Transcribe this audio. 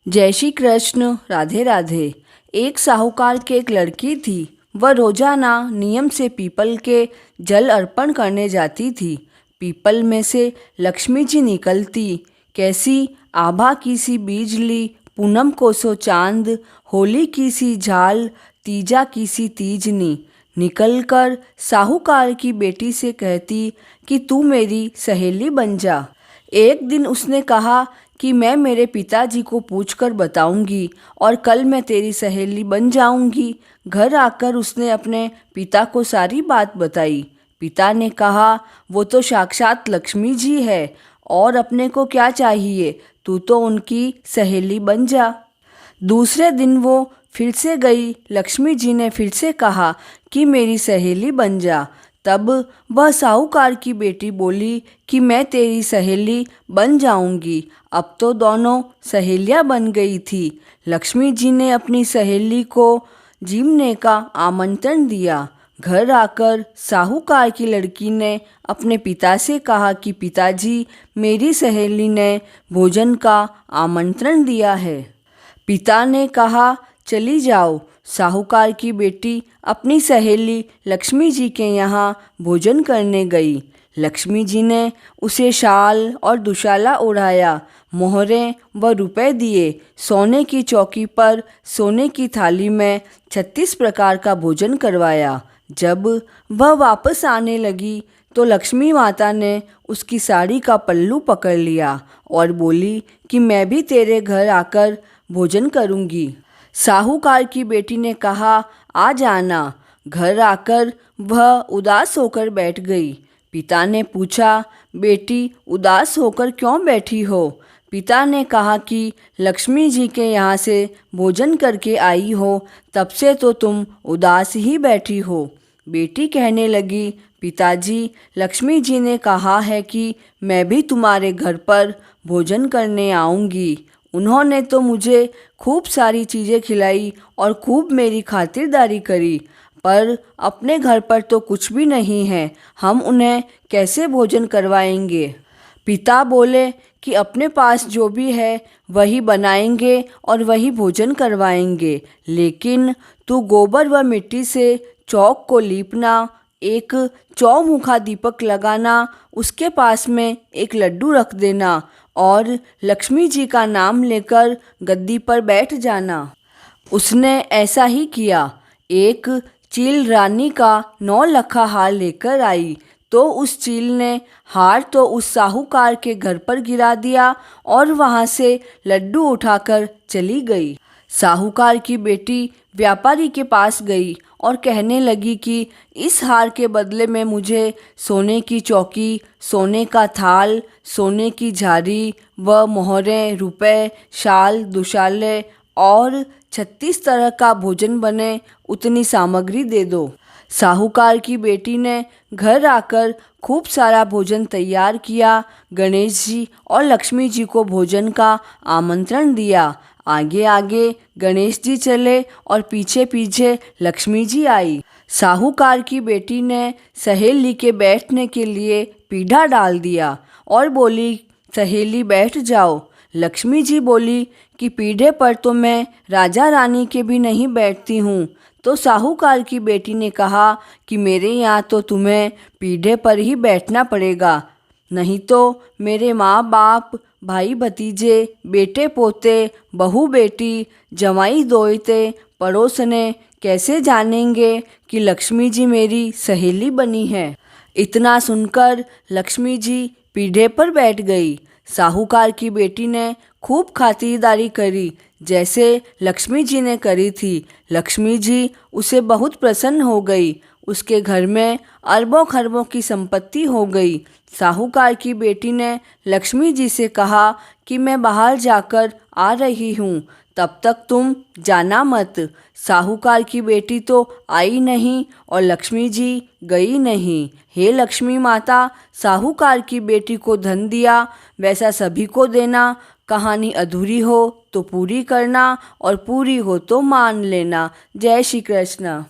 जय श्री कृष्ण। राधे राधे। एक साहूकार की एक लड़की थी। वह रोजाना नियम से पीपल के जल अर्पण करने जाती थी। पीपल में से लक्ष्मी जी निकलती, कैसी आभा की सी बिजली, पूनम को सो चांद, होली की सी झाल, तीजा की सी तीजनी। निकलकर साहूकार की बेटी से कहती कि तू मेरी सहेली बन जा। एक दिन उसने कहा कि मैं मेरे पिताजी को पूछकर बताऊंगी और कल मैं तेरी सहेली बन जाऊंगी। घर आकर उसने अपने पिता को सारी बात बताई। पिता ने कहा, वो तो साक्षात लक्ष्मी जी है और अपने को क्या चाहिए, तू तो उनकी सहेली बन जा। दूसरे दिन वो फिर से गई। लक्ष्मी जी ने फिर से कहा कि मेरी सहेली बन जा। तब वह साहूकार की बेटी बोली कि मैं तेरी सहेली बन जाऊंगी। अब तो दोनों सहेलियां बन गई थी। लक्ष्मी जी ने अपनी सहेली को जीमने का आमंत्रण दिया। घर आकर साहूकार की लड़की ने अपने पिता से कहा कि पिताजी, मेरी सहेली ने भोजन का आमंत्रण दिया है। पिता ने कहा, चली जाओ। साहूकार की बेटी अपनी सहेली लक्ष्मी जी के यहाँ भोजन करने गई। लक्ष्मी जी ने उसे शाल और दुशाला ओढ़ाया, मोहरें व रुपए दिए। सोने की चौकी पर सोने की थाली में 36 प्रकार का भोजन करवाया। जब वह वापस आने लगी तो लक्ष्मी माता ने उसकी साड़ी का पल्लू पकड़ लिया और बोली कि मैं भी तेरे घर आकर भोजन करूंगी। साहूकार की बेटी ने कहा, आ जाना। घर आकर वह उदास होकर बैठ गई। पिता ने पूछा, बेटी उदास होकर क्यों बैठी हो? पिता ने कहा कि लक्ष्मी जी के यहाँ से भोजन करके आई हो, तब से तो तुम उदास ही बैठी हो। बेटी कहने लगी, पिताजी, लक्ष्मी जी ने कहा है कि मैं भी तुम्हारे घर पर भोजन करने आऊँगी। उन्होंने तो मुझे खूब सारी चीज़ें खिलाई और खूब मेरी खातिरदारी करी, पर अपने घर पर तो कुछ भी नहीं है। हम उन्हें कैसे भोजन करवाएंगे? पिता बोले कि अपने पास जो भी है वही बनाएंगे और वही भोजन करवाएंगे, लेकिन तू गोबर व मिट्टी से चौक को लीपना, एक चौमुखा दीपक लगाना, उसके पास में एक लड्डू रख देना और लक्ष्मी जी का नाम लेकर गद्दी पर बैठ जाना। उसने ऐसा ही किया। एक चील रानी का 9 लखा हार लेकर आई तो उस चील ने हार तो उस साहूकार के घर पर गिरा दिया और वहाँ से लड्डू उठाकर चली गई। साहूकार की बेटी व्यापारी के पास गई और कहने लगी कि इस हार के बदले में मुझे सोने की चौकी, सोने का थाल, सोने की झारी व मोहरें, रुपए, शाल, दुशाले और 36 तरह का भोजन बने उतनी सामग्री दे दो। साहूकार की बेटी ने घर आकर खूब सारा भोजन तैयार किया। गणेश जी और लक्ष्मी जी को भोजन का आमंत्रण दिया। आगे आगे गणेश जी चले और पीछे पीछे लक्ष्मी जी आई। साहूकार की बेटी ने सहेली के बैठने के लिए पीढ़ा डाल दिया और बोली, सहेली बैठ जाओ। लक्ष्मी जी बोली कि पीढ़े पर तो मैं राजा रानी के भी नहीं बैठती हूँ। तो साहूकार की बेटी ने कहा कि मेरे यहाँ तो तुम्हें पीढ़े पर ही बैठना पड़ेगा, नहीं तो मेरे माँ बाप, भाई भतीजे, बेटे पोते, बहू बेटी, जवाई दोयते, पड़ोसने कैसे जानेंगे कि लक्ष्मी जी मेरी सहेली बनी है। इतना सुनकर लक्ष्मी जी पीढ़े पर बैठ गई। साहूकार की बेटी ने खूब खातिरदारी करी जैसे लक्ष्मी जी ने करी थी। लक्ष्मी जी उसे बहुत प्रसन्न हो गई। उसके घर में अरबों खरबों की संपत्ति हो गई। साहूकार की बेटी ने लक्ष्मी जी से कहा कि मैं बाहर जाकर आ रही हूँ, तब तक तुम जाना मत। साहूकार की बेटी तो आई नहीं और लक्ष्मी जी गई नहीं। हे लक्ष्मी माता, साहूकार की बेटी को धन दिया वैसा सभी को देना। कहानी अधूरी हो तो पूरी करना और पूरी हो तो मान लेना। जय श्री कृष्ण।